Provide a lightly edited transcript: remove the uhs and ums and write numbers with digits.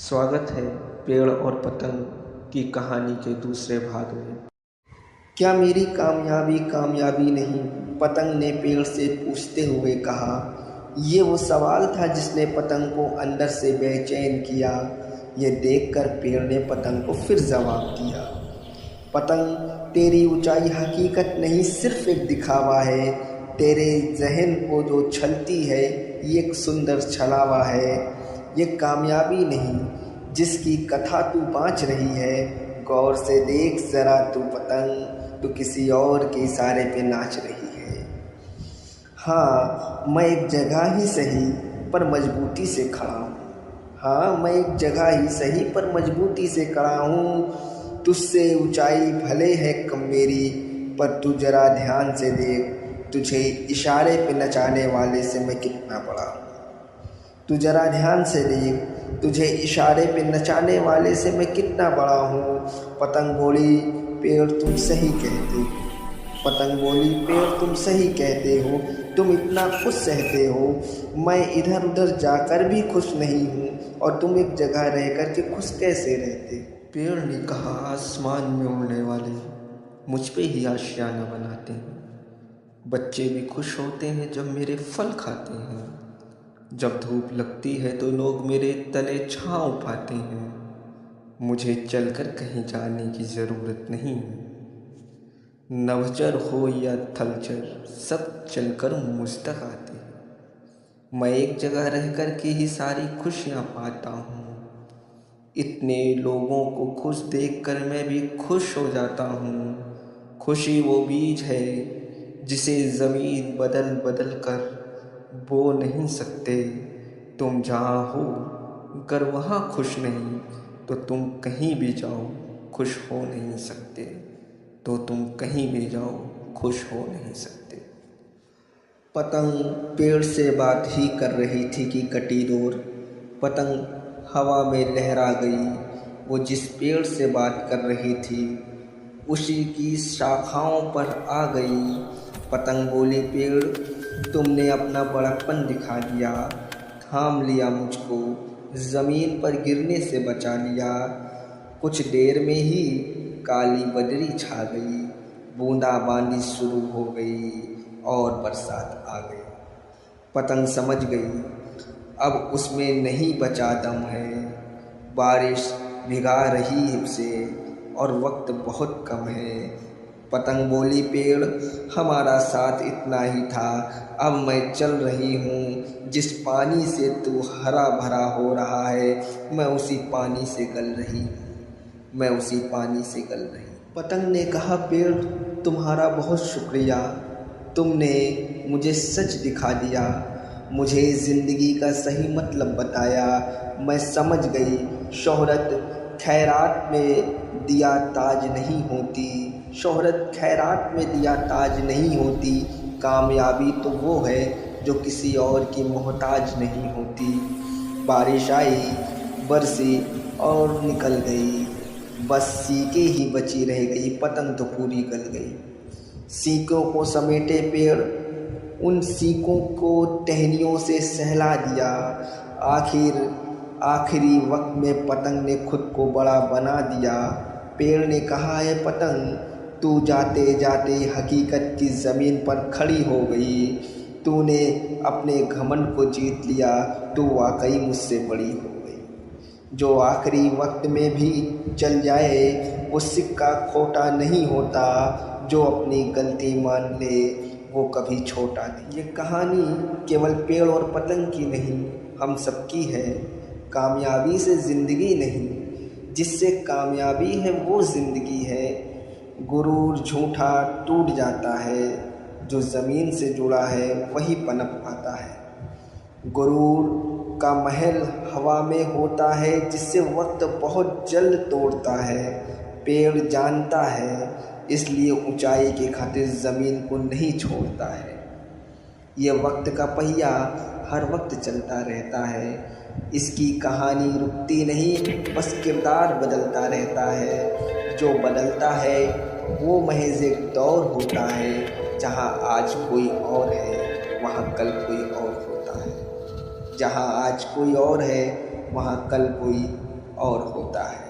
स्वागत है पेड़ और पतंग की कहानी के दूसरे भाग में। क्या मेरी कामयाबी कामयाबी नहीं? पतंग ने पेड़ से पूछते हुए कहा। ये वो सवाल था जिसने पतंग को अंदर से बेचैन किया। यह देखकर पेड़ ने पतंग को फिर जवाब दिया। पतंग, तेरी ऊंचाई हकीकत नहीं, सिर्फ एक दिखावा है। तेरे जहन को जो छलती है ये एक सुंदर छलावा है। ये कामयाबी नहीं जिसकी कथा तू बाँच रही है। गौर से देख जरा तू पतंग, तू किसी और के इशारे पे नाच रही है। हाँ, मैं एक जगह ही सही पर मजबूती से खड़ा हूँ। हाँ, मैं एक जगह ही सही पर मजबूती से खड़ा हूँ। तुझसे ऊंचाई भले है कम मेरी, पर तू जरा ध्यान से देख, तुझे इशारे पे नचाने वाले से मैं कितना बड़ा हूँ। तू जरा ध्यान से देख, तुझे इशारे पे नचाने वाले से मैं कितना बड़ा हूँ। पतंग बोली, पेड़ तुम सही कहते हो। पतंग बोली, पेड़ तुम सही कहते हो। तुम इतना खुश सहते हो, मैं इधर उधर जाकर भी खुश नहीं हूँ, और तुम एक जगह रह कर के खुश कैसे रहते? पेड़ ने कहा, आसमान में उड़ने वाले मुझ पे ही आशियाना बनाते हैं। बच्चे भी खुश होते हैं जब मेरे फल खाते हैं। जब धूप लगती है तो लोग मेरे तले छाँव पाते हैं। मुझे चलकर कहीं जाने की ज़रूरत नहीं है। नभचर हो या थलचर, सब चलकर मुझ तक आते हैं। मैं एक जगह रह कर के ही सारी खुशियाँ पाता हूँ। इतने लोगों को खुश देखकर मैं भी खुश हो जाता हूँ। खुशी वो बीज है जिसे ज़मीन बदल बदल कर बो नहीं सकते। तुम जहाँ हो अगर वहाँ खुश नहीं तो तुम कहीं भी जाओ खुश हो नहीं सकते। तो तुम कहीं भी जाओ खुश हो नहीं सकते। पतंग पेड़ से बात ही कर रही थी कि कटी डोर। पतंग हवा में लहरा गई। वो जिस पेड़ से बात कर रही थी उसी की शाखाओं पर आ गई। पतंग बोली, पेड़ तुमने अपना बड़प्पन दिखा दिया, थाम लिया मुझको, ज़मीन पर गिरने से बचा लिया। कुछ देर में ही काली बदरी छा गई, बूंदाबांदी शुरू हो गई और बरसात आ गई। पतंग समझ गई अब उसमें नहीं बचा दम है। बारिश भिगा रही है उसे और वक्त बहुत कम है। पतंग बोली, पेड़ हमारा साथ इतना ही था, अब मैं चल रही हूँ। जिस पानी से तू हरा भरा हो रहा है मैं उसी पानी से गल रही हूँ, मैं उसी पानी से गल रही हूँ। पतंग ने कहा, पेड़ तुम्हारा बहुत शुक्रिया, तुमने मुझे सच दिखा दिया, मुझे ज़िंदगी का सही मतलब बताया। मैं समझ गई शोहरत खैरात में दिया ताज नहीं होती, शोहरत खैरात में दिया ताज नहीं होती। कामयाबी तो वो है जो किसी और की मोहताज नहीं होती। बारिश आई, बरसी और निकल गई, बस सीके ही बची रह गई, पतंग तो पूरी गल गई। सीकों को समेटे पेड़ उन सीकों को टहनियों से सहला दिया। आखिरी वक्त में पतंग ने खुद को बड़ा बना दिया। पेड़ ने कहा, है पतंग, तू जाते जाते हकीकत की ज़मीन पर खड़ी हो गई। तूने अपने घमंड को जीत लिया, तू वाकई मुझसे बड़ी हो गई। जो आखिरी वक्त में भी चल जाए वो सिक्का खोटा नहीं होता, जो अपनी गलती मान ले वो कभी छोटा नहीं। ये कहानी केवल पेड़ और पतंग की नहीं, हम सबकी है। कामयाबी से ज़िंदगी नहीं, जिससे कामयाबी है वो ज़िंदगी है। गुरूर झूठा टूट जाता है, जो ज़मीन से जुड़ा है वही पनप पाता है। गुरूर का महल हवा में होता है जिससे वक्त बहुत जल्द तोड़ता है। पेड़ जानता है इसलिए ऊंचाई की खातिर ज़मीन को नहीं छोड़ता है। ये वक्त का पहिया हर वक्त चलता रहता है, इसकी कहानी रुकती नहीं, बस किरदार बदलता रहता है। जो बदलता है वो महज एक दौर होता है, जहाँ आज कोई और है वहाँ कल कोई और होता है। जहाँ आज कोई और है वहाँ कल कोई और होता है।